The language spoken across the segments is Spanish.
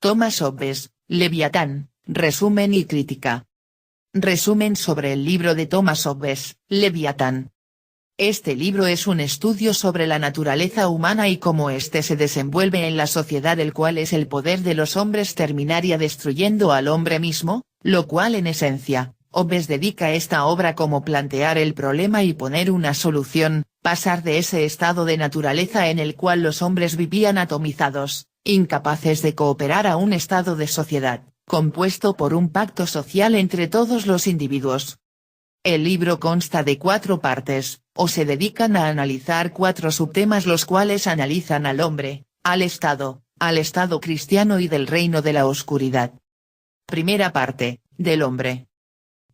Thomas Hobbes, Leviatán, resumen y crítica. Resumen sobre el libro de Thomas Hobbes, Leviatán. Este libro es un estudio sobre la naturaleza humana y cómo éste se desenvuelve en la sociedad, el cual es el poder de los hombres terminaría destruyendo al hombre mismo, lo cual en esencia, Hobbes dedica esta obra como plantear el problema y poner una solución, pasar de ese estado de naturaleza en el cual los hombres vivían atomizados, incapaces de cooperar, a un estado de sociedad, compuesto por un pacto social entre todos los individuos. El libro consta de 4 partes, o se dedican a analizar 4 subtemas, los cuales analizan al hombre, al Estado cristiano y del reino de la oscuridad. Primera parte, del hombre.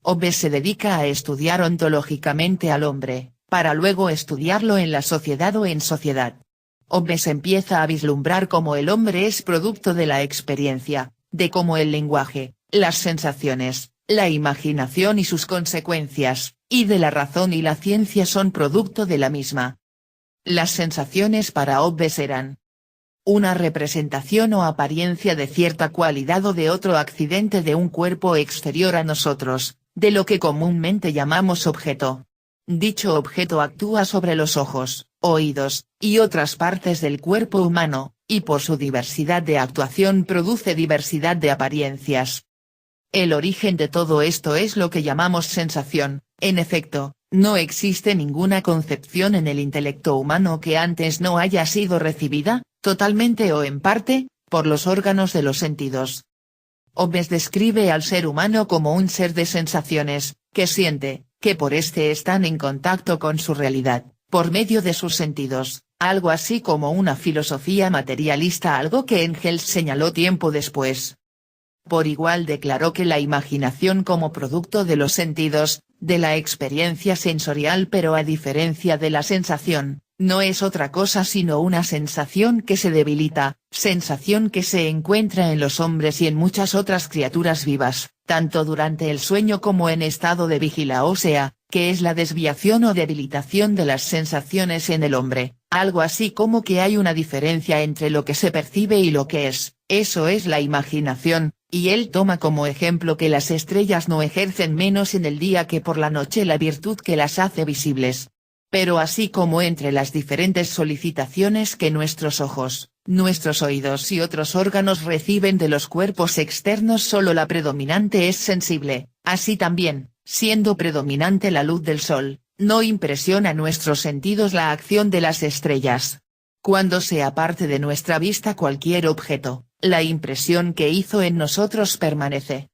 Hobbes se dedica a estudiar ontológicamente al hombre, para luego estudiarlo en la sociedad o en sociedad. Hobbes empieza a vislumbrar cómo el hombre es producto de la experiencia, de cómo el lenguaje, las sensaciones, la imaginación y sus consecuencias, y de la razón y la ciencia son producto de la misma. Las sensaciones para Hobbes eran una representación o apariencia de cierta cualidad o de otro accidente de un cuerpo exterior a nosotros, de lo que comúnmente llamamos objeto. Dicho objeto actúa sobre los ojos, oídos, y otras partes del cuerpo humano, y por su diversidad de actuación produce diversidad de apariencias. El origen de todo esto es lo que llamamos sensación. En efecto, no existe ninguna concepción en el intelecto humano que antes no haya sido recibida, totalmente o en parte, por los órganos de los sentidos. Hobbes describe al ser humano como un ser de sensaciones, que siente, que por este están en contacto con su realidad, por medio de sus sentidos, algo así como una filosofía materialista, algo que Engels señaló tiempo después. Por igual declaró que la imaginación como producto de los sentidos, de la experiencia sensorial, pero a diferencia de la sensación, no es otra cosa sino una sensación que se debilita, sensación que se encuentra en los hombres y en muchas otras criaturas vivas, tanto durante el sueño como en estado de vigilia, o sea, que es la desviación o debilitación de las sensaciones en el hombre, algo así como que hay una diferencia entre lo que se percibe y lo que es, eso es la imaginación, y él toma como ejemplo que las estrellas no ejercen menos en el día que por la noche la virtud que las hace visibles. Pero así como entre las diferentes solicitaciones que nuestros ojos, nuestros oídos y otros órganos reciben de los cuerpos externos solo la predominante es sensible, así también, siendo predominante la luz del sol, no impresiona a nuestros sentidos la acción de las estrellas. Cuando se aparte de nuestra vista cualquier objeto, la impresión que hizo en nosotros permanece.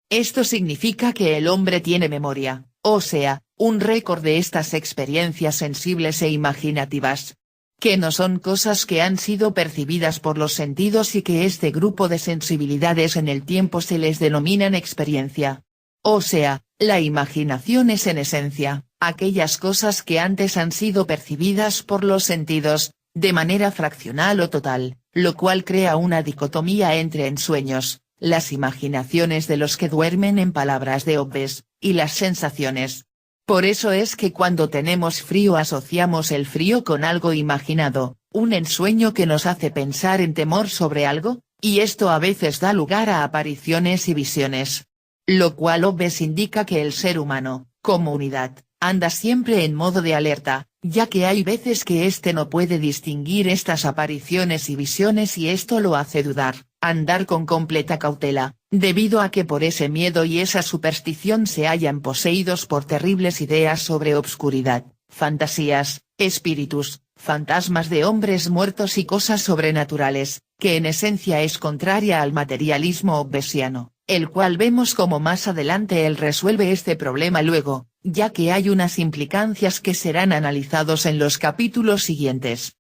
Esto significa que el hombre tiene memoria, o sea, un récord de estas experiencias sensibles e imaginativas. Que no son cosas que han sido percibidas por los sentidos y que este grupo de sensibilidades en el tiempo se les denominan experiencia. O sea, la imaginación es en esencia, aquellas cosas que antes han sido percibidas por los sentidos, de manera fraccional o total, lo cual crea una dicotomía entre ensueños, las imaginaciones de los que duermen en palabras de Hobbes, y las sensaciones. Por eso es que cuando tenemos frío asociamos el frío con algo imaginado, un ensueño que nos hace pensar en temor sobre algo, y esto a veces da lugar a apariciones y visiones. Lo cual Hobbes indica que el ser humano, como unidad, anda siempre en modo de alerta, ya que hay veces que éste no puede distinguir estas apariciones y visiones y esto lo hace dudar, andar con completa cautela, debido a que por ese miedo y esa superstición se hallan poseídos por terribles ideas sobre obscuridad, fantasías, espíritus, fantasmas de hombres muertos y cosas sobrenaturales, que en esencia es contraria al materialismo hobbesiano, el cual vemos como más adelante él resuelve este problema luego, ya que hay unas implicancias que serán analizados en los capítulos siguientes.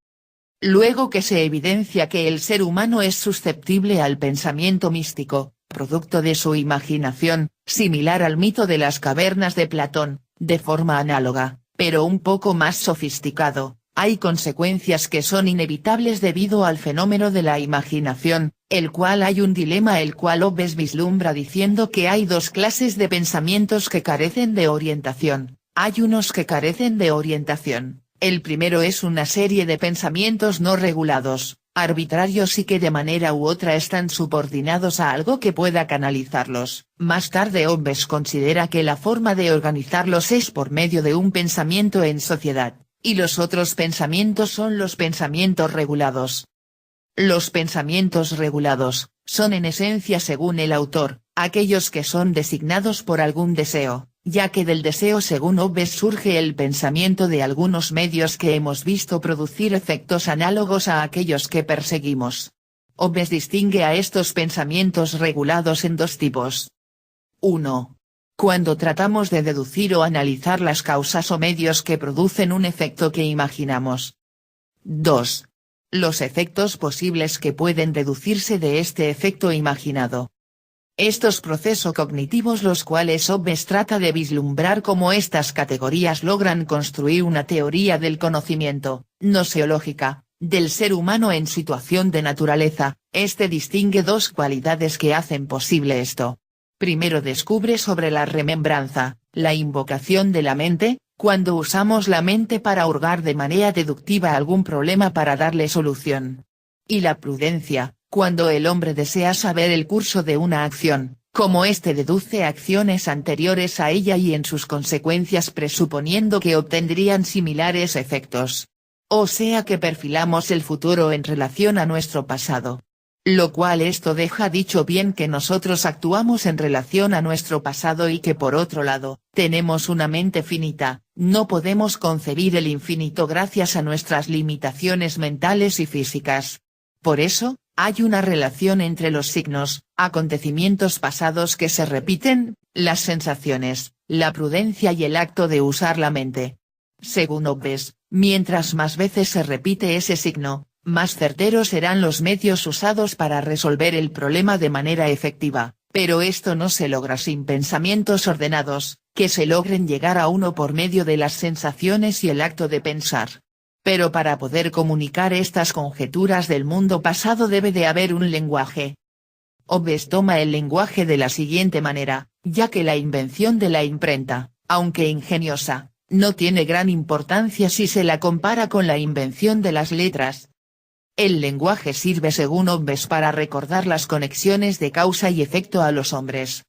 Luego que se evidencia que el ser humano es susceptible al pensamiento místico, producto de su imaginación, similar al mito de las cavernas de Platón, de forma análoga, pero un poco más sofisticado, hay consecuencias que son inevitables debido al fenómeno de la imaginación, el cual hay un dilema el cual Hobbes vislumbra diciendo que hay 2 clases de pensamientos que carecen de orientación, hay unos que carecen de orientación, el primero es una serie de pensamientos no regulados, arbitrarios y que de manera u otra están subordinados a algo que pueda canalizarlos. Más tarde Hobbes considera que la forma de organizarlos es por medio de un pensamiento en sociedad, y los otros pensamientos son los pensamientos regulados. Los pensamientos regulados, son en esencia según el autor, aquellos que son designados por algún deseo, ya que del deseo según Hobbes surge el pensamiento de algunos medios que hemos visto producir efectos análogos a aquellos que perseguimos. Hobbes distingue a estos pensamientos regulados en dos tipos. 1. Cuando tratamos de deducir o analizar las causas o medios que producen un efecto que imaginamos. 2. Los efectos posibles que pueden deducirse de este efecto imaginado. Estos procesos cognitivos los cuales Hobbes trata de vislumbrar cómo estas categorías logran construir una teoría del conocimiento, gnoseológica, del ser humano en situación de naturaleza, distingue dos cualidades que hacen posible esto. Primero descubre sobre la remembranza, la invocación de la mente, cuando usamos la mente para hurgar de manera deductiva algún problema para darle solución. Y la prudencia, cuando el hombre desea saber el curso de una acción, como deduce acciones anteriores a ella y en sus consecuencias presuponiendo que obtendrían similares efectos. O sea que perfilamos el futuro en relación a nuestro pasado. Lo cual esto deja dicho bien que nosotros actuamos en relación a nuestro pasado y que por otro lado, tenemos una mente finita, no podemos concebir el infinito gracias a nuestras limitaciones mentales y físicas. Por eso, hay una relación entre los signos, acontecimientos pasados que se repiten, las sensaciones, la prudencia y el acto de usar la mente. Según Hobbes, mientras más veces se repite ese signo, más certeros serán los medios usados para resolver el problema de manera efectiva, pero esto no se logra sin pensamientos ordenados, que se logren llegar a uno por medio de las sensaciones y el acto de pensar. Pero para poder comunicar estas conjeturas del mundo pasado debe de haber un lenguaje. Hobbes toma el lenguaje de la siguiente manera, ya que la invención de la imprenta, aunque ingeniosa, no tiene gran importancia si se la compara con la invención de las letras. El lenguaje sirve según Hobbes para recordar las conexiones de causa y efecto a los hombres.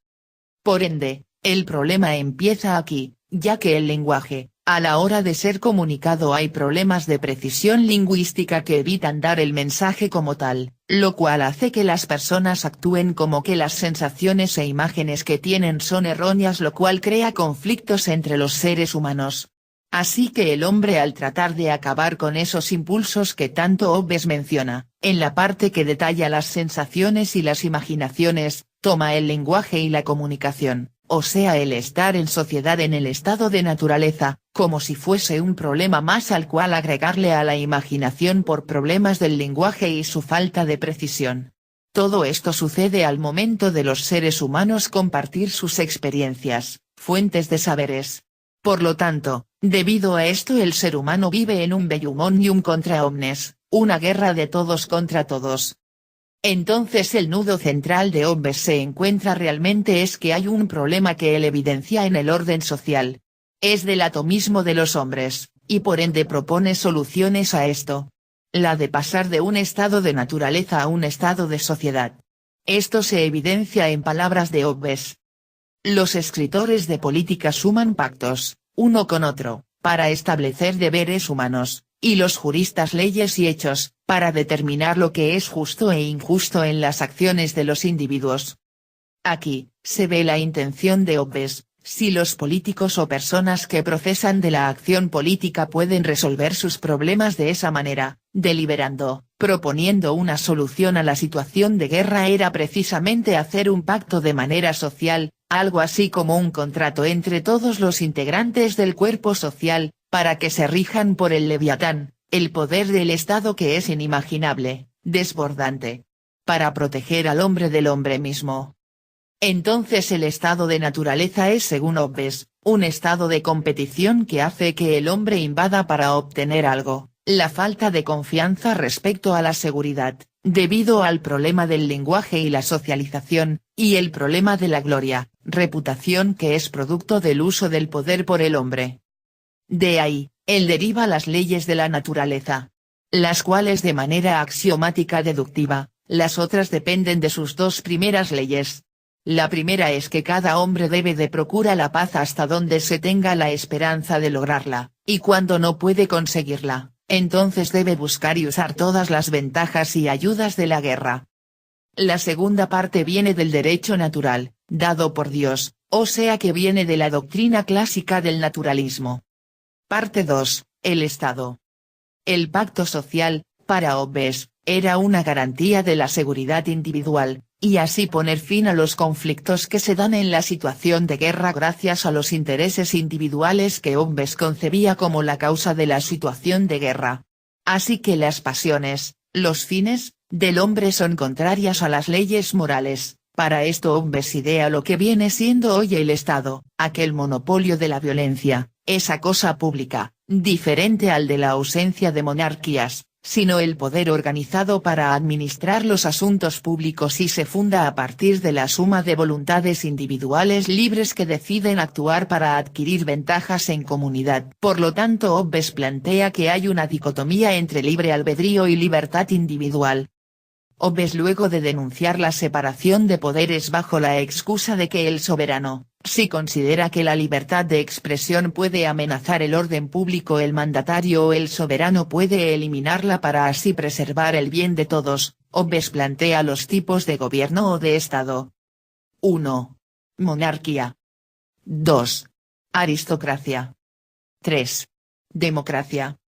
Por ende, el problema empieza aquí, ya que el lenguaje, a la hora de ser comunicado hay problemas de precisión lingüística que evitan dar el mensaje como tal, lo cual hace que las personas actúen como que las sensaciones e imágenes que tienen son erróneas, lo cual crea conflictos entre los seres humanos. Así que el hombre al tratar de acabar con esos impulsos que tanto Hobbes menciona, en la parte que detalla las sensaciones y las imaginaciones, toma el lenguaje y la comunicación, o sea el estar en sociedad en el estado de naturaleza, como si fuese un problema más al cual agregarle a la imaginación por problemas del lenguaje y su falta de precisión. Todo esto sucede al momento de los seres humanos compartir sus experiencias, fuentes de saberes. Por lo tanto, debido a esto el ser humano vive en un bellum omnium contra omnes, una guerra de todos contra todos. Entonces el nudo central de Hobbes se encuentra realmente es que hay un problema que él evidencia en el orden social. Es del atomismo de los hombres, y por ende propone soluciones a esto. La de pasar de un estado de naturaleza a un estado de sociedad. Esto se evidencia en palabras de Hobbes. Los escritores de política suman pactos, uno con otro, para establecer deberes humanos, y los juristas leyes y hechos, para determinar lo que es justo e injusto en las acciones de los individuos. Aquí, se ve la intención de Hobbes, si los políticos o personas que procesan de la acción política pueden resolver sus problemas de esa manera, deliberando, proponiendo una solución a la situación de guerra era precisamente hacer un pacto de manera social, algo así como un contrato entre todos los integrantes del cuerpo social, para que se rijan por el Leviatán, el poder del Estado que es inimaginable, desbordante. Para proteger al hombre del hombre mismo. Entonces el estado de naturaleza es según Hobbes, un estado de competición que hace que el hombre invada para obtener algo, la falta de confianza respecto a la seguridad, debido al problema del lenguaje y la socialización, y el problema de la gloria, reputación que es producto del uso del poder por el hombre. De ahí, él deriva las leyes de la naturaleza. las cuales de manera axiomática deductiva, las otras dependen de sus dos primeras leyes. La primera es que cada hombre debe de procurar la paz hasta donde se tenga la esperanza de lograrla, y cuando no puede conseguirla, entonces debe buscar y usar todas las ventajas y ayudas de la guerra. La segunda parte viene del derecho natural, dado por Dios, o sea que viene de la doctrina clásica del naturalismo. Parte 2, el Estado. El pacto social, para Hobbes, era una garantía de la seguridad individual, y así poner fin a los conflictos que se dan en la situación de guerra gracias a los intereses individuales que Hobbes concebía como la causa de la situación de guerra. Así que las pasiones, los fines, del hombre son contrarias a las leyes morales. Para esto Hobbes idea lo que viene siendo hoy el Estado, aquel monopolio de la violencia, esa cosa pública, diferente al de la ausencia de monarquías, sino el poder organizado para administrar los asuntos públicos y se funda a partir de la suma de voluntades individuales libres que deciden actuar para adquirir ventajas en comunidad. Por lo tanto Hobbes plantea que hay una dicotomía entre libre albedrío y libertad individual. Hobbes, luego de denunciar la separación de poderes bajo la excusa de que el soberano, si considera que la libertad de expresión puede amenazar el orden público, el mandatario o el soberano puede eliminarla para así preservar el bien de todos, Hobbes plantea los tipos de gobierno o de Estado. 1. Monarquía. 2. Aristocracia. 3. Democracia.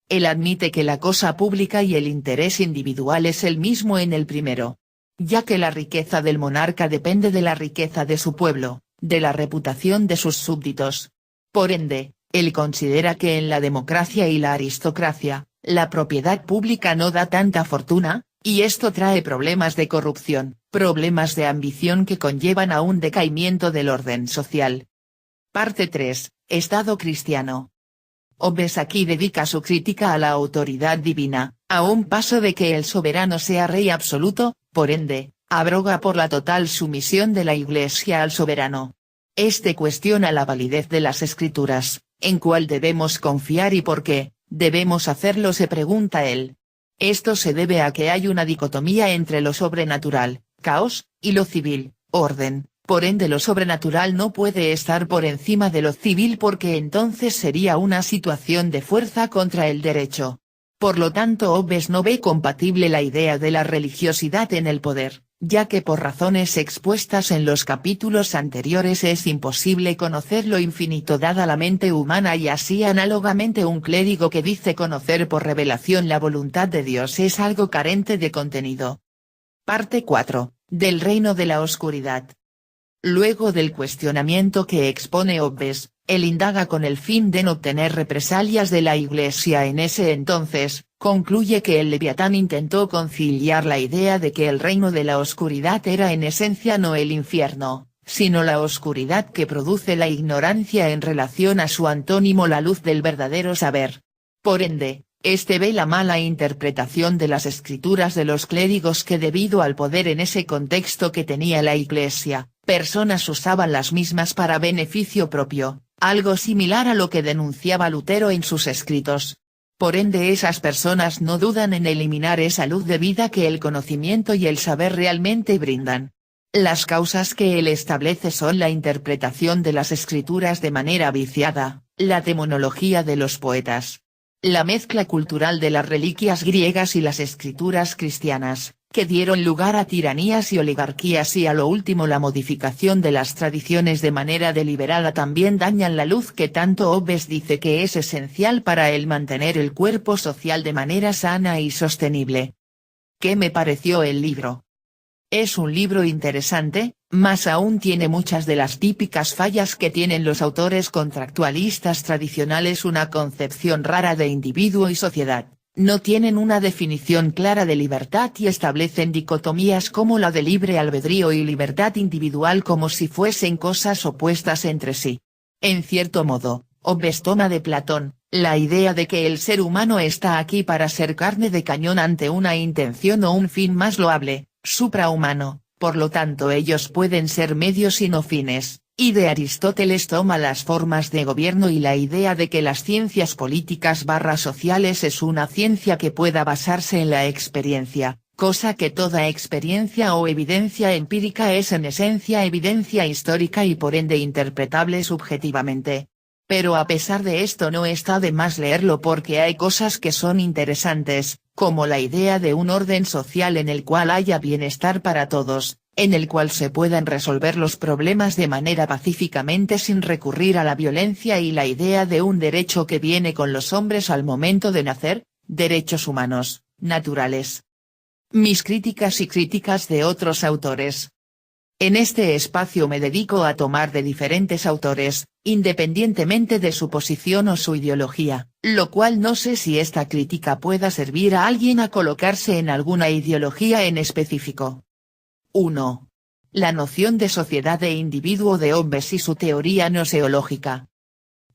Él admite que la cosa pública y el interés individual es el mismo en el primero. Ya que la riqueza del monarca depende de la riqueza de su pueblo, de la reputación de sus súbditos. Por ende, él considera que en la democracia y la aristocracia, la propiedad pública no da tanta fortuna, y esto trae problemas de corrupción, problemas de ambición que conllevan a un decaimiento del orden social. Parte 3, Estado cristiano. Hobbes aquí dedica su crítica a la autoridad divina, a un paso de que el soberano sea rey absoluto, por ende, abroga por la total sumisión de la Iglesia al soberano. Este cuestiona la validez de las Escrituras, en cuál debemos confiar y por qué debemos hacerlo, se pregunta él. Esto se debe a que hay una dicotomía entre lo sobrenatural, caos, y lo civil, orden. Por ende lo sobrenatural no puede estar por encima de lo civil porque entonces sería una situación de fuerza contra el derecho. Por lo tanto Hobbes no ve compatible la idea de la religiosidad en el poder, ya que por razones expuestas en los capítulos anteriores es imposible conocer lo infinito dada la mente humana y así análogamente un clérigo que dice conocer por revelación la voluntad de Dios es algo carente de contenido. Parte 4, del reino de la oscuridad. Luego del cuestionamiento que expone Hobbes, él indaga con el fin de no obtener represalias de la Iglesia en ese entonces, concluye que el Leviatán intentó conciliar la idea de que el reino de la oscuridad era en esencia no el infierno, sino la oscuridad que produce la ignorancia en relación a su antónimo la luz del verdadero saber. Por ende, este ve la mala interpretación de las escrituras de los clérigos que debido al poder en ese contexto que tenía la Iglesia, personas usaban las mismas para beneficio propio, algo similar a lo que denunciaba Lutero en sus escritos. Por ende esas personas no dudan en eliminar esa luz de vida que el conocimiento y el saber realmente brindan. Las causas que él establece son la interpretación de las escrituras de manera viciada, la demonología de los poetas, la mezcla cultural de las reliquias griegas y las escrituras cristianas, que dieron lugar a tiranías y oligarquías y a lo último la modificación de las tradiciones de manera deliberada también dañan la luz que tanto Hobbes dice que es esencial para el mantener el cuerpo social de manera sana y sostenible. ¿Qué me pareció el libro? Es un libro interesante, más aún tiene muchas de las típicas fallas que tienen los autores contractualistas tradicionales, una concepción rara de individuo y sociedad, no tienen una definición clara de libertad y establecen dicotomías como la de libre albedrío y libertad individual como si fuesen cosas opuestas entre sí. En cierto modo, Hobbes toma de Platón, la idea de que el ser humano está aquí para ser carne de cañón ante una intención o un fin más loable, suprahumano, por lo tanto ellos pueden ser medios y no fines, y de Aristóteles toma las formas de gobierno y la idea de que las ciencias políticas / sociales es una ciencia que pueda basarse en la experiencia, cosa que toda experiencia o evidencia empírica es en esencia evidencia histórica y por ende interpretable subjetivamente. Pero a pesar de esto no está de más leerlo porque hay cosas que son interesantes, como la idea de un orden social en el cual haya bienestar para todos, en el cual se puedan resolver los problemas de manera pacíficamente sin recurrir a la violencia y la idea de un derecho que viene con los hombres al momento de nacer, derechos humanos, naturales. Mis críticas y críticas de otros autores. En este espacio me dedico a tomar de diferentes autores, independientemente de su posición o su ideología, lo cual no sé si esta crítica pueda servir a alguien a colocarse en alguna ideología en específico. 1. La noción de sociedad e individuo de Hobbes y su teoría gnoseológica.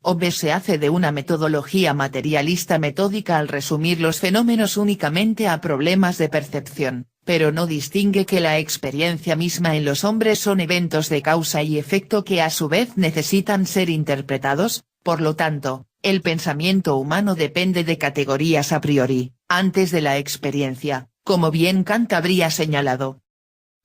Hobbes se hace de una metodología materialista metódica al resumir los fenómenos únicamente a problemas de percepción, pero no distingue que la experiencia misma en los hombres son eventos de causa y efecto que a su vez necesitan ser interpretados, por lo tanto, el pensamiento humano depende de categorías a priori, antes de la experiencia, como bien Kant habría señalado.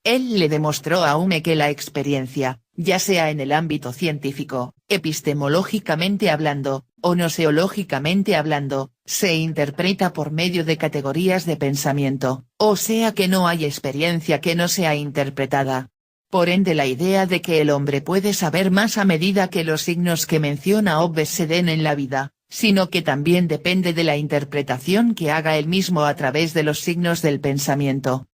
Él le demostró a Hume que la experiencia, ya sea en el ámbito científico, epistemológicamente hablando, o gnoseológicamente hablando, se interpreta por medio de categorías de pensamiento, o sea que no hay experiencia que no sea interpretada. Por ende la idea de que el hombre puede saber más a medida que los signos que menciona Hobbes se den en la vida, sino que también depende de la interpretación que haga él mismo a través de los signos del pensamiento.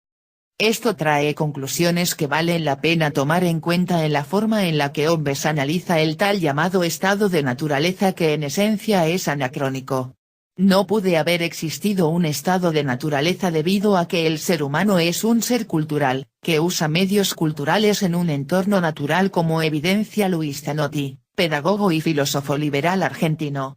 Esto trae conclusiones que valen la pena tomar en cuenta en la forma en la que Hobbes analiza el tal llamado estado de naturaleza que en esencia es anacrónico. No puede haber existido un estado de naturaleza debido a que el ser humano es un ser cultural, que usa medios culturales en un entorno natural como evidencia Luis Zanotti, pedagogo y filósofo liberal argentino.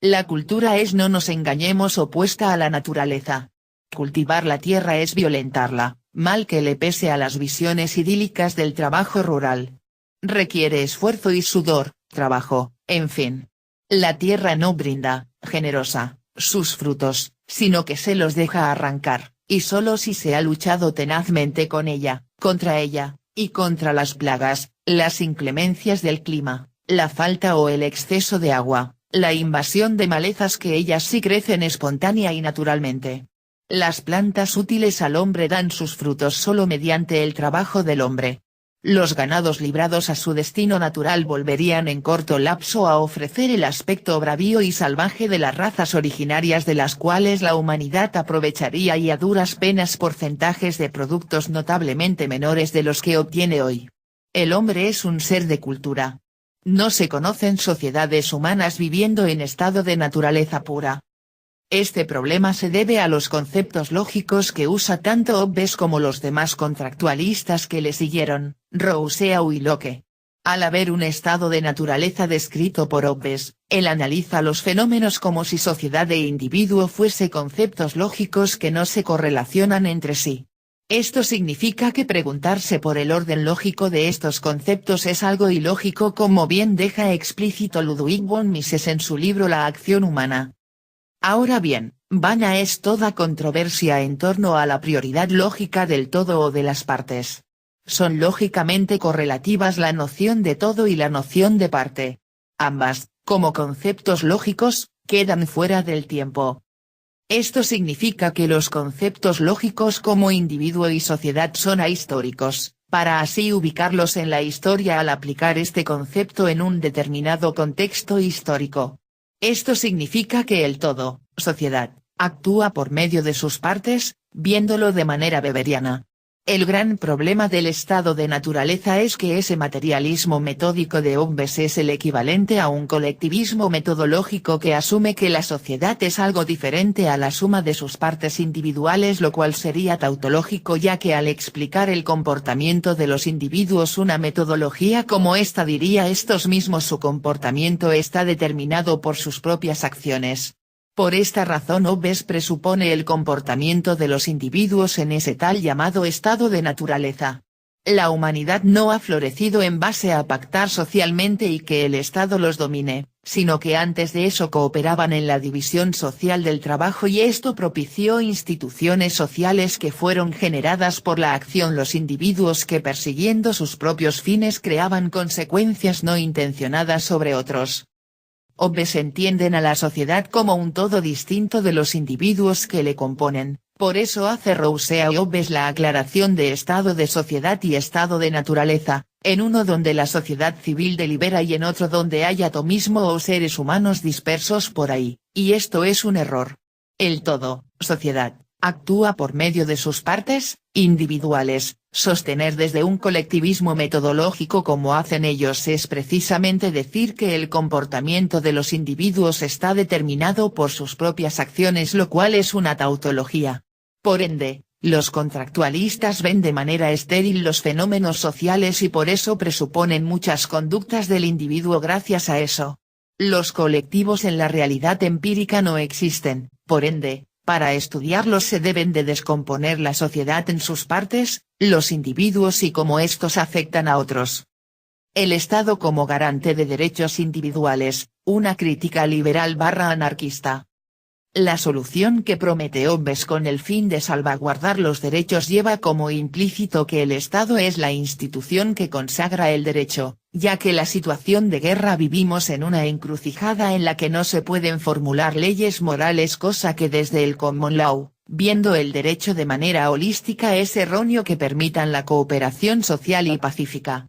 La cultura es, no nos engañemos, opuesta a la naturaleza. Cultivar la tierra es violentarla, mal que le pese a las visiones idílicas del trabajo rural. Requiere esfuerzo y sudor, trabajo, en fin. La tierra no brinda, generosa, sus frutos, sino que se los deja arrancar, y solo si se ha luchado tenazmente con ella, y contra las plagas, las inclemencias del clima, la falta o el exceso de agua, la invasión de malezas que ellas sí crecen espontánea y naturalmente. Las plantas útiles al hombre dan sus frutos solo mediante el trabajo del hombre. Los ganados librados a su destino natural volverían en corto lapso a ofrecer el aspecto bravío y salvaje de las razas originarias de las cuales la humanidad aprovecharía y a duras penas porcentajes de productos notablemente menores de los que obtiene hoy. El hombre es un ser de cultura. No se conocen sociedades humanas viviendo en estado de naturaleza pura. Este problema se debe a los conceptos lógicos que usa tanto Hobbes como los demás contractualistas que le siguieron, Rousseau y Locke. Al haber un estado de naturaleza descrito por Hobbes, él analiza los fenómenos como si sociedad e individuo fuese conceptos lógicos que no se correlacionan entre sí. Esto significa que preguntarse por el orden lógico de estos conceptos es algo ilógico, como bien deja explícito Ludwig von Mises en su libro La acción humana. Ahora bien, vana es toda controversia en torno a la prioridad lógica del todo o de las partes. Son lógicamente correlativas la noción de todo y la noción de parte. Ambas, como conceptos lógicos, quedan fuera del tiempo. Esto significa que los conceptos lógicos como individuo y sociedad son ahistóricos, para así ubicarlos en la historia al aplicar este concepto en un determinado contexto histórico. Esto significa que el todo, sociedad, actúa por medio de sus partes, viéndolo de manera weberiana. El gran problema del estado de naturaleza es que ese materialismo metódico de Hobbes es el equivalente a un colectivismo metodológico que asume que la sociedad es algo diferente a la suma de sus partes individuales, lo cual sería tautológico, ya que al explicar el comportamiento de los individuos una metodología como esta diría estos mismos su comportamiento está determinado por sus propias acciones. Por esta razón Hobbes presupone el comportamiento de los individuos en ese tal llamado estado de naturaleza. La humanidad no ha florecido en base a pactar socialmente y que el Estado los domine, sino que antes de eso cooperaban en la división social del trabajo y esto propició instituciones sociales que fueron generadas por la acción los individuos que persiguiendo sus propios fines creaban consecuencias no intencionadas sobre otros. Hobbes entienden a la sociedad como un todo distinto de los individuos que le componen, por eso hace Rousseau y Hobbes la aclaración de estado de sociedad y estado de naturaleza, en uno donde la sociedad civil delibera y en otro donde hay atomismo o seres humanos dispersos por ahí, y esto es un error. El todo, sociedad, actúa por medio de sus partes, individuales. Sostener desde un colectivismo metodológico como hacen ellos es precisamente decir que el comportamiento de los individuos está determinado por sus propias acciones, lo cual es una tautología. Por ende, los contractualistas ven de manera estéril los fenómenos sociales y por eso presuponen muchas conductas del individuo gracias a eso. Los colectivos en la realidad empírica no existen, por ende, para estudiarlos se deben de descomponer la sociedad en sus partes, los individuos y cómo estos afectan a otros. El Estado como garante de derechos individuales, una crítica liberal/anarquista. La solución que promete Hobbes con el fin de salvaguardar los derechos lleva como implícito que el Estado es la institución que consagra el derecho, ya que la situación de guerra vivimos en una encrucijada en la que no se pueden formular leyes morales, cosa que desde el common law, viendo el derecho de manera holística, es erróneo que permitan la cooperación social y pacífica.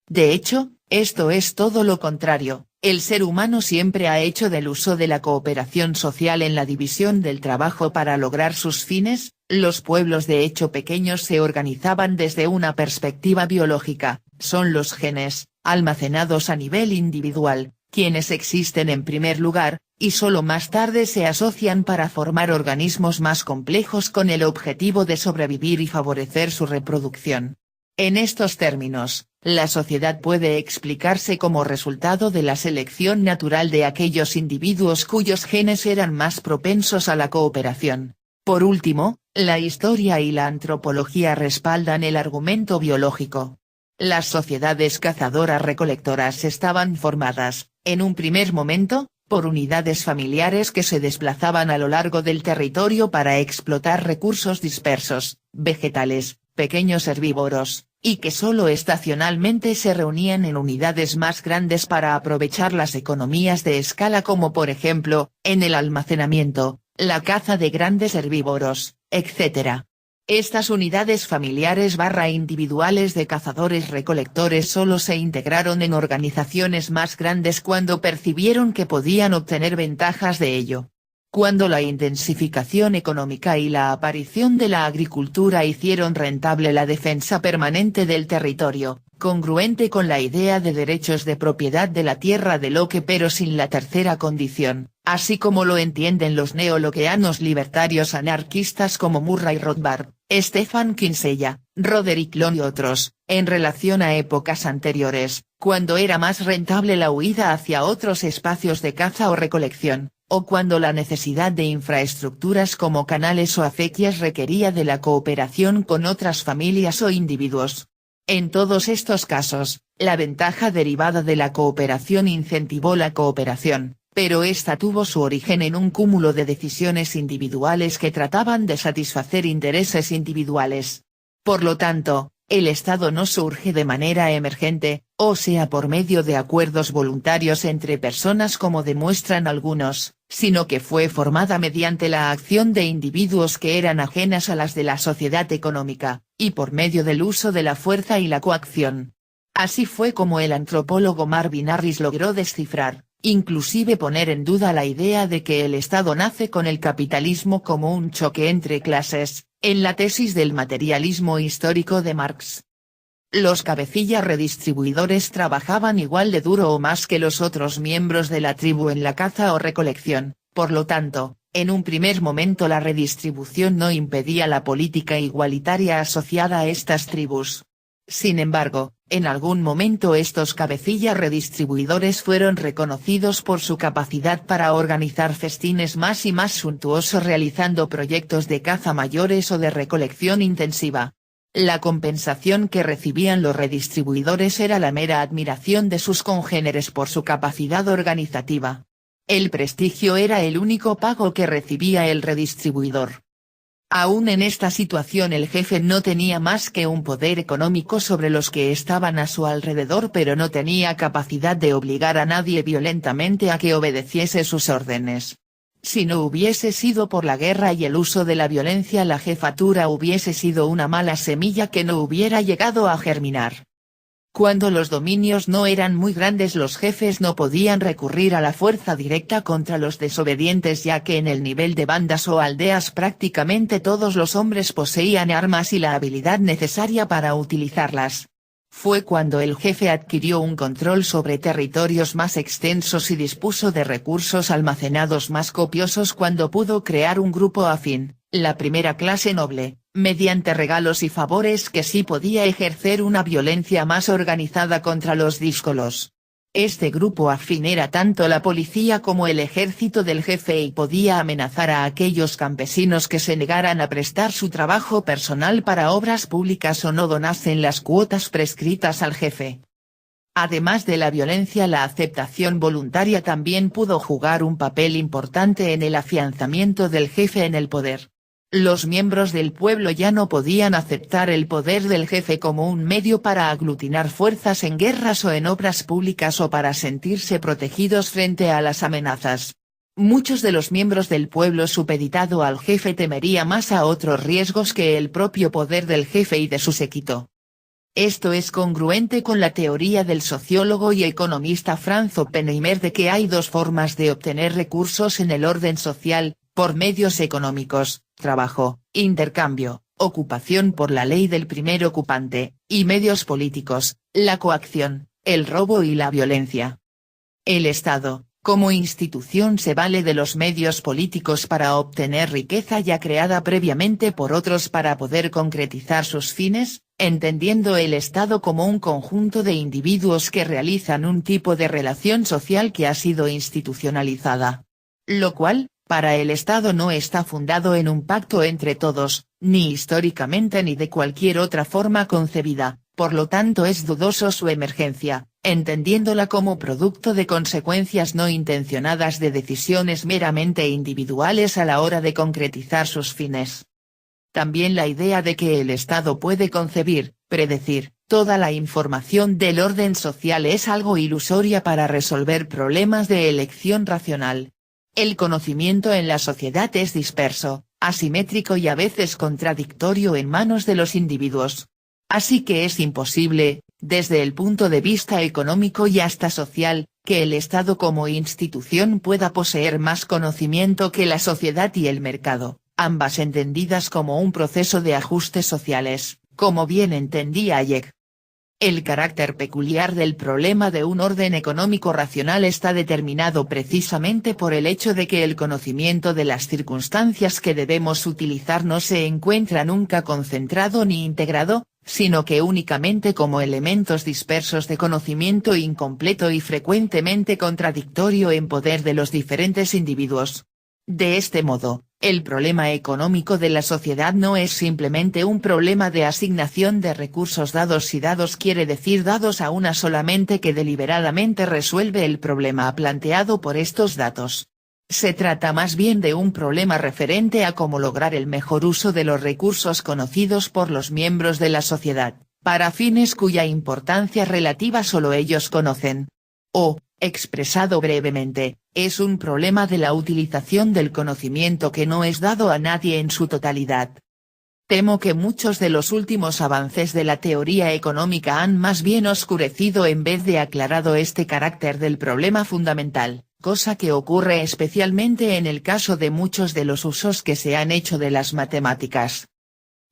De hecho, esto es todo lo contrario. El ser humano siempre ha hecho del uso de la cooperación social en la división del trabajo para lograr sus fines. Los pueblos de hecho pequeños se organizaban desde una perspectiva biológica, son los genes, almacenados a nivel individual, quienes existen en primer lugar, y solo más tarde se asocian para formar organismos más complejos con el objetivo de sobrevivir y favorecer su reproducción. En estos términos, la sociedad puede explicarse como resultado de la selección natural de aquellos individuos cuyos genes eran más propensos a la cooperación. Por último, la historia y la antropología respaldan el argumento biológico. Las sociedades cazadoras-recolectoras estaban formadas, en un primer momento, por unidades familiares que se desplazaban a lo largo del territorio para explotar recursos dispersos, vegetales, pequeños herbívoros, y que solo estacionalmente se reunían en unidades más grandes para aprovechar las economías de escala, como por ejemplo, en el almacenamiento, la caza de grandes herbívoros, etc. Estas unidades familiares/individuales de cazadores-recolectores solo se integraron en organizaciones más grandes cuando percibieron que podían obtener ventajas de ello. Cuando la intensificación económica y la aparición de la agricultura hicieron rentable la defensa permanente del territorio, congruente con la idea de derechos de propiedad de la tierra de Locke pero sin la tercera condición, así como lo entienden los neoloqueanos libertarios anarquistas como Murray Rothbard, Stephen Kinsella, Roderick Long y otros, en relación a épocas anteriores, cuando era más rentable la huida hacia otros espacios de caza o recolección, o cuando la necesidad de infraestructuras como canales o acequias requería de la cooperación con otras familias o individuos. En todos estos casos, la ventaja derivada de la cooperación incentivó la cooperación, pero esta tuvo su origen en un cúmulo de decisiones individuales que trataban de satisfacer intereses individuales. Por lo tanto, el Estado no surge de manera emergente, o sea por medio de acuerdos voluntarios entre personas como demuestran algunos, sino que fue formada mediante la acción de individuos que eran ajenas a las de la sociedad económica, y por medio del uso de la fuerza y la coacción. Así fue como el antropólogo Marvin Harris logró descifrar, inclusive poner en duda la idea de que el Estado nace con el capitalismo como un choque entre clases, en la tesis del materialismo histórico de Marx. Los cabecillas redistribuidores trabajaban igual de duro o más que los otros miembros de la tribu en la caza o recolección, por lo tanto, en un primer momento la redistribución no impedía la política igualitaria asociada a estas tribus. Sin embargo, en algún momento estos cabecillas redistribuidores fueron reconocidos por su capacidad para organizar festines más y más suntuosos realizando proyectos de caza mayores o de recolección intensiva. La compensación que recibían los redistribuidores era la mera admiración de sus congéneres por su capacidad organizativa. El prestigio era el único pago que recibía el redistribuidor. Aún en esta situación el jefe no tenía más que un poder económico sobre los que estaban a su alrededor, pero no tenía capacidad de obligar a nadie violentamente a que obedeciese sus órdenes. Si no hubiese sido por la guerra y el uso de la violencia, la jefatura hubiese sido una mala semilla que no hubiera llegado a germinar. Cuando los dominios no eran muy grandes, los jefes no podían recurrir a la fuerza directa contra los desobedientes, ya que en el nivel de bandas o aldeas prácticamente todos los hombres poseían armas y la habilidad necesaria para utilizarlas. Fue cuando el jefe adquirió un control sobre territorios más extensos y dispuso de recursos almacenados más copiosos cuando pudo crear un grupo afín, la primera clase noble, mediante regalos y favores que sí podía ejercer una violencia más organizada contra los díscolos. Este grupo afín era tanto la policía como el ejército del jefe y podía amenazar a aquellos campesinos que se negaran a prestar su trabajo personal para obras públicas o no donasen las cuotas prescritas al jefe. Además de la violencia, la aceptación voluntaria también pudo jugar un papel importante en el afianzamiento del jefe en el poder. Los miembros del pueblo ya no podían aceptar el poder del jefe como un medio para aglutinar fuerzas en guerras o en obras públicas o para sentirse protegidos frente a las amenazas. Muchos de los miembros del pueblo supeditado al jefe temería más a otros riesgos que el propio poder del jefe y de su séquito. Esto es congruente con la teoría del sociólogo y economista Franz Oppenheimer de que hay dos formas de obtener recursos en el orden social: por medios económicos, trabajo, intercambio, ocupación por la ley del primer ocupante, y medios políticos, la coacción, el robo y la violencia. El Estado, como institución, se vale de los medios políticos para obtener riqueza ya creada previamente por otros para poder concretizar sus fines, entendiendo el Estado como un conjunto de individuos que realizan un tipo de relación social que ha sido institucionalizada. Lo cual, para el Estado, no está fundado en un pacto entre todos, ni históricamente ni de cualquier otra forma concebida, por lo tanto es dudoso su emergencia, entendiéndola como producto de consecuencias no intencionadas de decisiones meramente individuales a la hora de concretizar sus fines. También la idea de que el Estado puede concebir, predecir, toda la información del orden social es algo ilusoria para resolver problemas de elección racional. El conocimiento en la sociedad es disperso, asimétrico y a veces contradictorio en manos de los individuos. Así que es imposible, desde el punto de vista económico y hasta social, que el Estado como institución pueda poseer más conocimiento que la sociedad y el mercado, ambas entendidas como un proceso de ajustes sociales, como bien entendía Hayek. El carácter peculiar del problema de un orden económico racional está determinado precisamente por el hecho de que el conocimiento de las circunstancias que debemos utilizar no se encuentra nunca concentrado ni integrado, sino que únicamente como elementos dispersos de conocimiento incompleto y frecuentemente contradictorio en poder de los diferentes individuos. De este modo, el problema económico de la sociedad no es simplemente un problema de asignación de recursos dados, si dados quiere decir dados a una solamente que deliberadamente resuelve el problema planteado por estos datos. Se trata más bien de un problema referente a cómo lograr el mejor uso de los recursos conocidos por los miembros de la sociedad, para fines cuya importancia relativa solo ellos conocen. O, expresado brevemente, es un problema de la utilización del conocimiento que no es dado a nadie en su totalidad. Temo que muchos de los últimos avances de la teoría económica han más bien oscurecido en vez de aclarado este carácter del problema fundamental, cosa que ocurre especialmente en el caso de muchos de los usos que se han hecho de las matemáticas.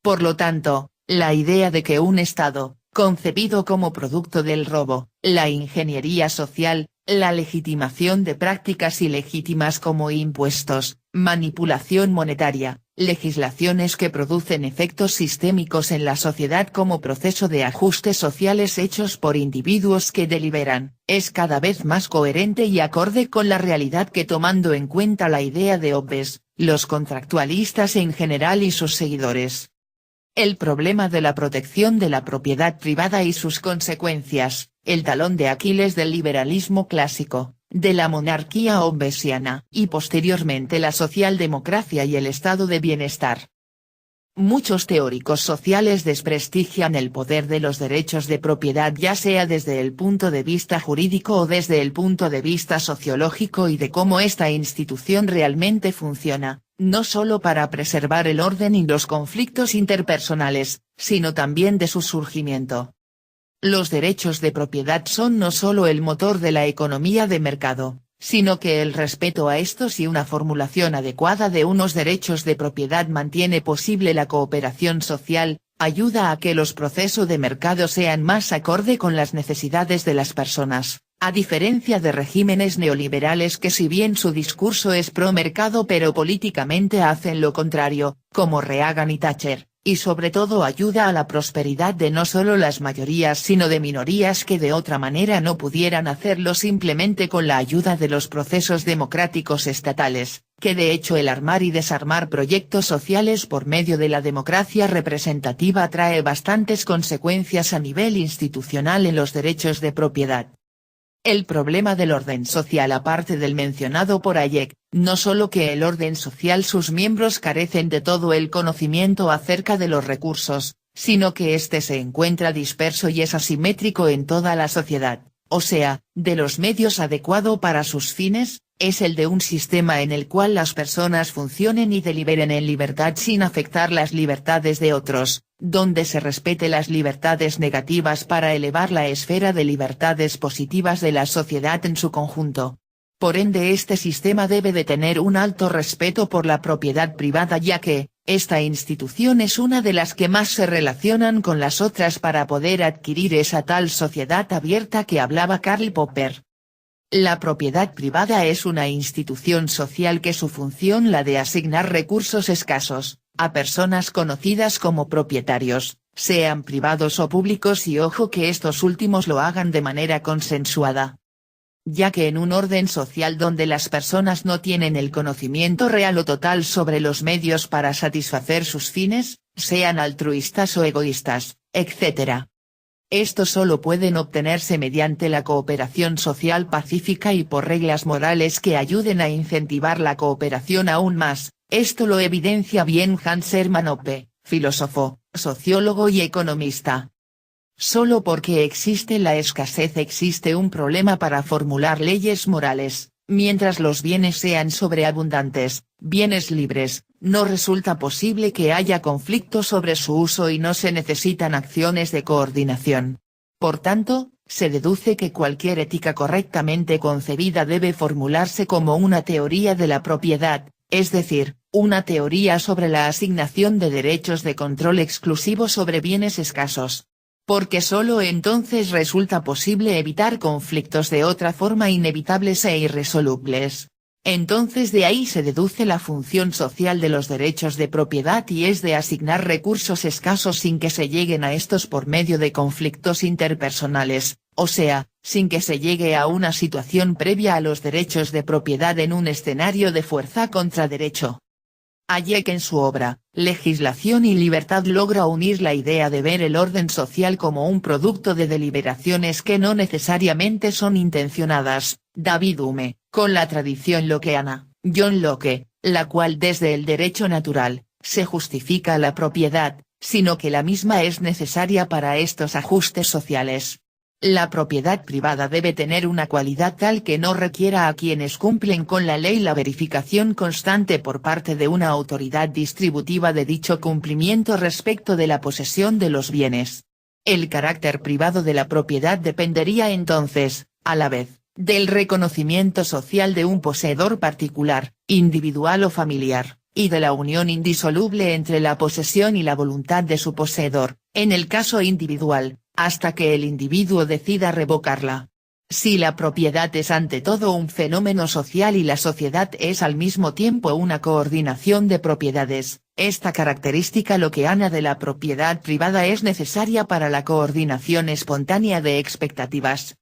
Por lo tanto, la idea de que un Estado, concebido como producto del robo, la ingeniería social, la legitimación de prácticas ilegítimas como impuestos, manipulación monetaria, legislaciones que producen efectos sistémicos en la sociedad como proceso de ajustes sociales hechos por individuos que deliberan, es cada vez más coherente y acorde con la realidad que, tomando en cuenta la idea de Hobbes, los contractualistas en general y sus seguidores El problema de la protección de la propiedad privada y sus consecuencias, el talón de Aquiles del liberalismo clásico, de la monarquía hobbesiana y posteriormente la socialdemocracia y el estado de bienestar. Muchos teóricos sociales desprestigian el poder de los derechos de propiedad ya sea desde el punto de vista jurídico o desde el punto de vista sociológico y de cómo esta institución realmente funciona, no solo para preservar el orden y los conflictos interpersonales, sino también de su surgimiento. Los derechos de propiedad son no solo el motor de la economía de mercado, sino que el respeto a estos y una formulación adecuada de unos derechos de propiedad mantiene posible la cooperación social, ayuda a que los procesos de mercado sean más acorde con las necesidades de las personas, a diferencia de regímenes neoliberales que si bien su discurso es pro mercado pero políticamente hacen lo contrario, como Reagan y Thatcher. Y sobre todo ayuda a la prosperidad de no solo las mayorías sino de minorías que de otra manera no pudieran hacerlo simplemente con la ayuda de los procesos democráticos estatales, que de hecho el armar y desarmar proyectos sociales por medio de la democracia representativa trae bastantes consecuencias a nivel institucional en los derechos de propiedad. El problema del orden social aparte del mencionado por Hayek, no solo que el orden social sus miembros carecen de todo el conocimiento acerca de los recursos, sino que éste se encuentra disperso y es asimétrico en toda la sociedad, o sea, de los medios adecuado para sus fines, es el de un sistema en el cual las personas funcionen y deliberen en libertad sin afectar las libertades de otros, donde se respete las libertades negativas para elevar la esfera de libertades positivas de la sociedad en su conjunto. Por ende este sistema debe de tener un alto respeto por la propiedad privada ya que, esta institución es una de las que más se relacionan con las otras para poder adquirir esa tal sociedad abierta que hablaba Karl Popper. La propiedad privada es una institución social que su función la de asignar recursos escasos, a personas conocidas como propietarios, sean privados o públicos y ojo que estos últimos lo hagan de manera consensuada. Ya que en un orden social donde las personas no tienen el conocimiento real o total sobre los medios para satisfacer sus fines, sean altruistas o egoístas, etc. Estos solo pueden obtenerse mediante la cooperación social pacífica y por reglas morales que ayuden a incentivar la cooperación aún más, esto lo evidencia bien Hans Hermann Hoppe, filósofo, sociólogo y economista. Solo porque existe la escasez existe un problema para formular leyes morales, mientras los bienes sean sobreabundantes, bienes libres, no resulta posible que haya conflicto sobre su uso y no se necesitan acciones de coordinación. Por tanto, se deduce que cualquier ética correctamente concebida debe formularse como una teoría de la propiedad, es decir, una teoría sobre la asignación de derechos de control exclusivo sobre bienes escasos. Porque solo entonces resulta posible evitar conflictos de otra forma inevitables e irresolubles. Entonces de ahí se deduce la función social de los derechos de propiedad y es de asignar recursos escasos sin que se lleguen a estos por medio de conflictos interpersonales, o sea, sin que se llegue a una situación previa a los derechos de propiedad en un escenario de fuerza contra derecho. Hayek en su obra, Legislación y Libertad logra unir la idea de ver el orden social como un producto de deliberaciones que no necesariamente son intencionadas, David Hume, con la tradición lockeana, John Locke, la cual desde el derecho natural, se justifica la propiedad, sino que la misma es necesaria para estos ajustes sociales. La propiedad privada debe tener una cualidad tal que no requiera a quienes cumplen con la ley la verificación constante por parte de una autoridad distributiva de dicho cumplimiento respecto de la posesión de los bienes. El carácter privado de la propiedad dependería entonces, a la vez, del reconocimiento social de un poseedor particular, individual o familiar, y de la unión indisoluble entre la posesión y la voluntad de su poseedor, en el caso individual, hasta que el individuo decida revocarla. Si la propiedad es ante todo un fenómeno social y la sociedad es al mismo tiempo una coordinación de propiedades, esta característica lockeana de la propiedad privada es necesaria para la coordinación espontánea de expectativas.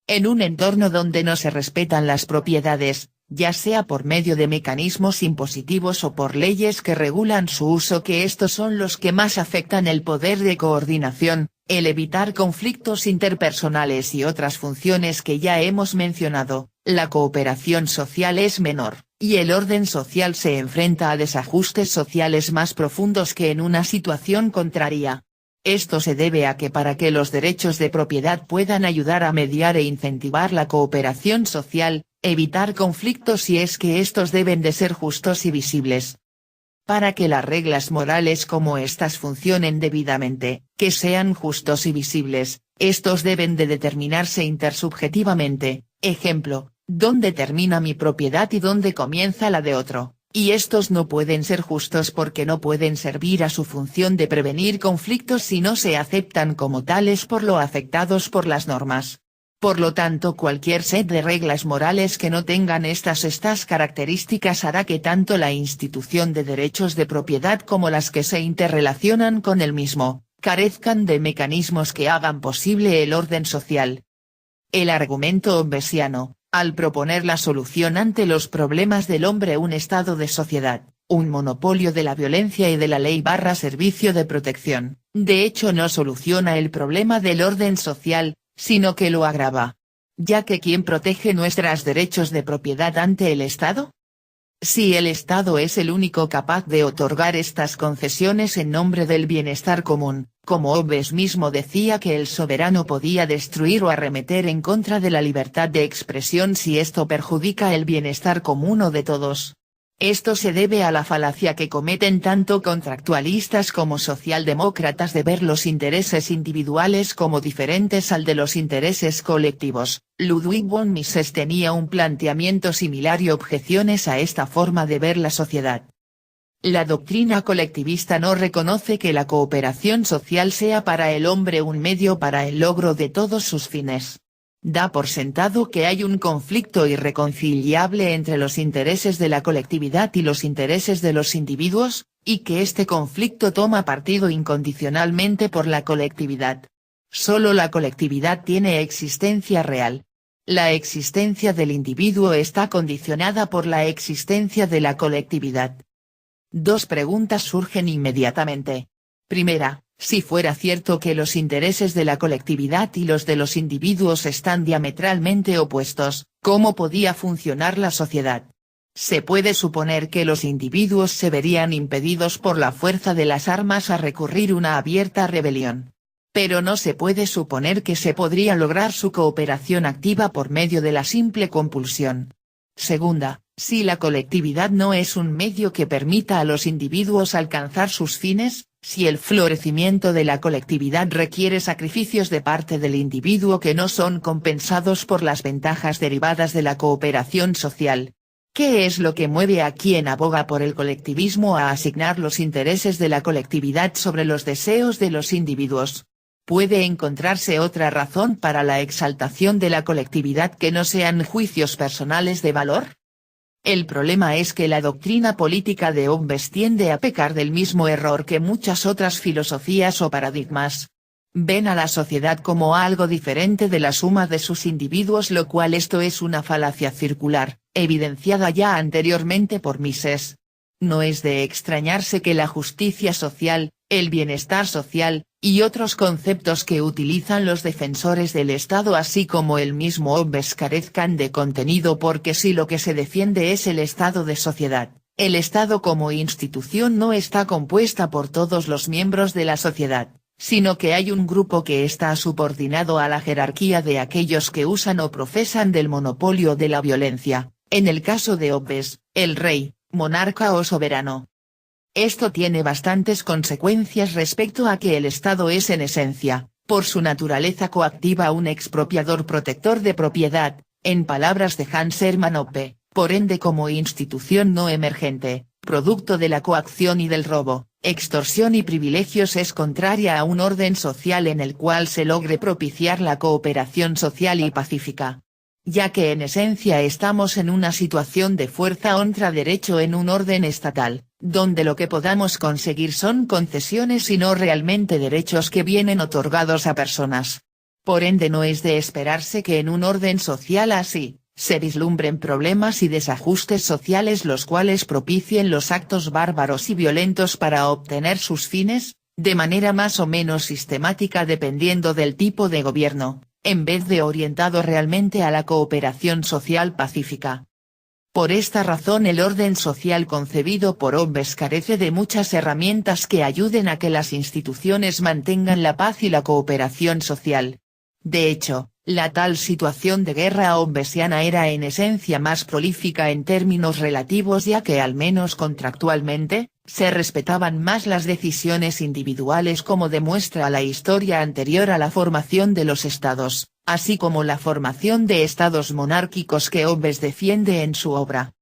En un entorno donde no se respetan las propiedades, ya sea por medio de mecanismos impositivos o por leyes que regulan su uso, que estos son los que más afectan el poder de coordinación, el evitar conflictos interpersonales y otras funciones que ya hemos mencionado. La cooperación social es menor, y el orden social se enfrenta a desajustes sociales más profundos que en una situación contraria. Esto se debe a que para que los derechos de propiedad puedan ayudar a mediar e incentivar la cooperación social, evitar conflictos, y es que estos deben de ser justos y visibles. Para que las reglas morales como estas funcionen debidamente, que sean justos y visibles, estos deben de determinarse intersubjetivamente. Ejemplo, ¿dónde termina mi propiedad y dónde comienza la de otro? Y estos no pueden ser justos porque no pueden servir a su función de prevenir conflictos si no se aceptan como tales por los afectados por las normas. Por lo tanto, cualquier set de reglas morales que no tengan estas características hará que tanto la institución de derechos de propiedad como las que se interrelacionan con el mismo, carezcan de mecanismos que hagan posible el orden social. El argumento hobbesiano, al proponer la solución ante los problemas del hombre, un estado de sociedad, un monopolio de la violencia y de la ley / servicio de protección, de hecho no soluciona el problema del orden social, sino que lo agrava. Ya que ¿quién protege nuestros derechos de propiedad ante el Estado? Si el Estado es el único capaz de otorgar estas concesiones en nombre del bienestar común, como Hobbes mismo decía que el soberano podía destruir o arremeter en contra de la libertad de expresión si esto perjudica el bienestar común o de todos. Esto se debe a la falacia que cometen tanto contractualistas como socialdemócratas de ver los intereses individuales como diferentes al de los intereses colectivos. Ludwig von Mises tenía un planteamiento similar y objeciones a esta forma de ver la sociedad. La doctrina colectivista no reconoce que la cooperación social sea para el hombre un medio para el logro de todos sus fines. Da por sentado que hay un conflicto irreconciliable entre los intereses de la colectividad y los intereses de los individuos, y que este conflicto toma partido incondicionalmente por la colectividad. Solo la colectividad tiene existencia real. La existencia del individuo está condicionada por la existencia de la colectividad. Dos preguntas surgen inmediatamente. Primera, si fuera cierto que los intereses de la colectividad y los de los individuos están diametralmente opuestos, ¿cómo podía funcionar la sociedad? Se puede suponer que los individuos se verían impedidos por la fuerza de las armas a recurrir una abierta rebelión. Pero no se puede suponer que se podría lograr su cooperación activa por medio de la simple compulsión. Segunda, si la colectividad no es un medio que permita a los individuos alcanzar sus fines, si el florecimiento de la colectividad requiere sacrificios de parte del individuo que no son compensados por las ventajas derivadas de la cooperación social. ¿Qué es lo que mueve a quien aboga por el colectivismo a asignar los intereses de la colectividad sobre los deseos de los individuos? ¿Puede encontrarse otra razón para la exaltación de la colectividad que no sean juicios personales de valor? El problema es que la doctrina política de Hobbes tiende a pecar del mismo error que muchas otras filosofías o paradigmas. Ven a la sociedad como algo diferente de la suma de sus individuos, lo cual esto es una falacia circular, evidenciada ya anteriormente por Mises. No es de extrañarse que la justicia social, el bienestar social, y otros conceptos que utilizan los defensores del Estado así como el mismo Hobbes carezcan de contenido, porque si lo que se defiende es el estado de sociedad, el Estado como institución no está compuesta por todos los miembros de la sociedad, sino que hay un grupo que está subordinado a la jerarquía de aquellos que usan o profesan del monopolio de la violencia, en el caso de Hobbes, el rey, monarca o soberano. Esto tiene bastantes consecuencias respecto a que el Estado es en esencia, por su naturaleza coactiva, un expropiador protector de propiedad, en palabras de Hans Hermann Hoppe, por ende como institución no emergente, producto de la coacción y del robo, extorsión y privilegios, es contraria a un orden social en el cual se logre propiciar la cooperación social y pacífica. Ya que en esencia estamos en una situación de fuerza contra derecho en un orden estatal, donde lo que podamos conseguir son concesiones y no realmente derechos que vienen otorgados a personas. Por ende no es de esperarse que en un orden social así, se vislumbren problemas y desajustes sociales los cuales propicien los actos bárbaros y violentos para obtener sus fines, de manera más o menos sistemática dependiendo del tipo de gobierno, en vez de orientado realmente a la cooperación social pacífica. Por esta razón el orden social concebido por Hobbes carece de muchas herramientas que ayuden a que las instituciones mantengan la paz y la cooperación social. De hecho, la tal situación de guerra hobbesiana era en esencia más prolífica en términos relativos ya que al menos contractualmente, se respetaban más las decisiones individuales como demuestra la historia anterior a la formación de los estados, así como la formación de estados monárquicos que Hobbes defiende en su obra.